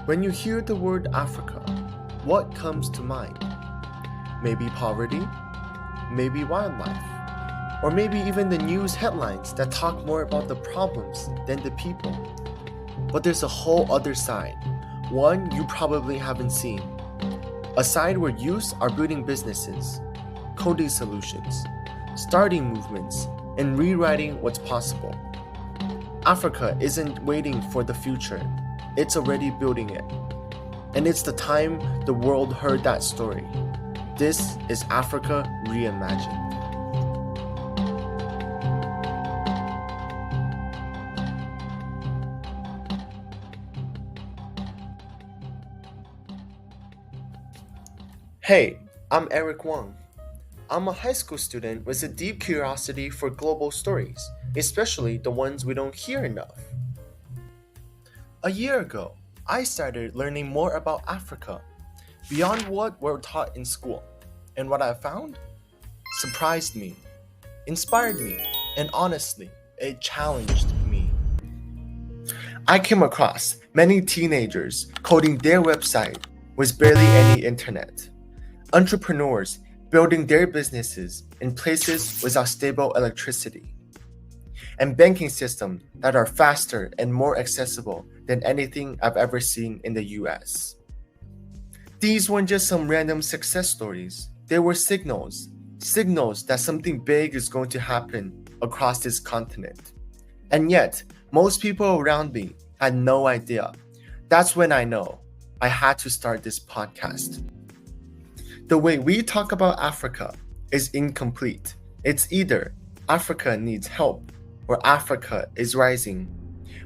When you hear the word Africa, what comes to mind? Maybe poverty, maybe wildlife, or maybe even the news headlines that talk more about the problems than the people. But there's a whole other side, one you probably haven't seen. A side where youths are building businesses, coding solutions, starting movements, and rewriting what's possible. Africa isn't waiting for the future, it's already building it. And it's the time the world heard that story. This is Africa Reimagined. Hey, I'm Eric Wang. I'm a high school student with a deep curiosity for global stories, especially the ones we don't hear enough. A year ago, I started learning more about Africa, beyond what we're taught in school, and what I found surprised me, inspired me, and honestly, it challenged me. I came across many teenagers coding their website with barely any internet, entrepreneurs building their businesses in places without stable electricity, and banking systems that are faster and more accessible than anything I've ever seen in the US. These weren't just some random success stories, they were signals that something big is going to happen across this continent. And yet, most people around me had no idea. That's when I know I had to start this podcast. The way we talk about Africa is incomplete. It's either Africa needs help or Africa is rising.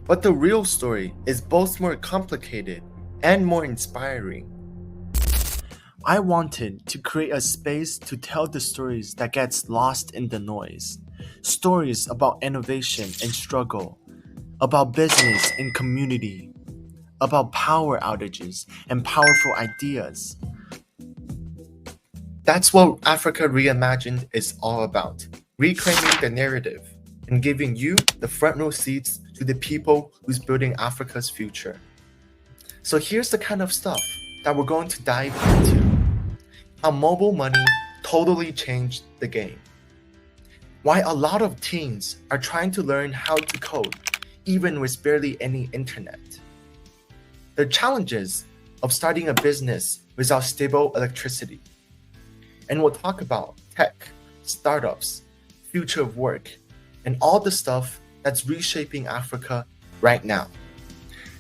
But the real story is both more complicated and more inspiring. I wanted to create a space to tell the stories that gets lost in the noise. Stories about innovation and struggle, about business and community, about power outages and powerful ideas. That's what Africa Reimagined is all about, reclaiming the narrative and giving you the front row seats to the people who's building Africa's future. So here's the kind of stuff that we're going to dive into. How mobile money totally changed the game. Why a lot of teens are trying to learn how to code, even with barely any internet. The challenges of starting a business without stable electricity. And we'll talk about tech, startups, future of work, and all the stuff that's reshaping Africa right now.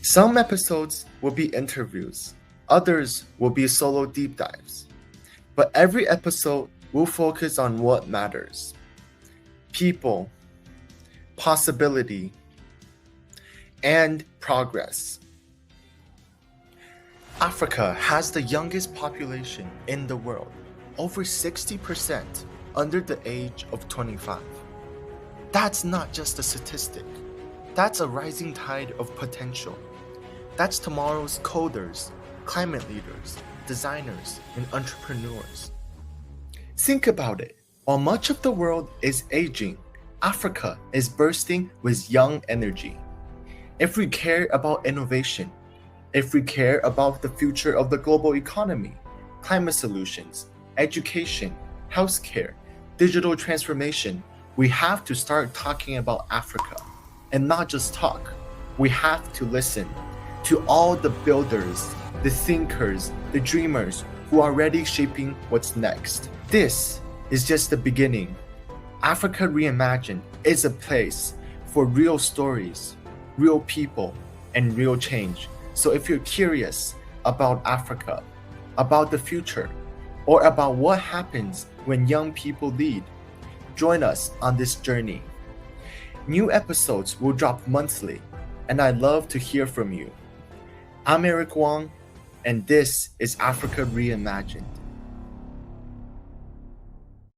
Some episodes will be interviews, others will be solo deep dives. But every episode will focus on what matters. People, possibility, and progress. Africa has the youngest population in the world, over 60% under the age of 25. That's not just a statistic. That's a rising tide of potential. That's tomorrow's coders, climate leaders, designers, and entrepreneurs. Think about it. While much of the world is aging, Africa is bursting with young energy. If we care about innovation, if we care about the future of the global economy, climate solutions, education, healthcare, digital transformation, we have to start talking about Africa. And not just talk, we have to listen to all the builders, the thinkers, the dreamers who are already shaping what's next. This is just the beginning. Africa Reimagined is a place for real stories, real people, and real change. So if you're curious about Africa, about the future, or about what happens when young people lead, join us on this journey. New episodes will drop monthly, and I'd love to hear from you. I'm Eric Wang, and this is Africa Reimagined.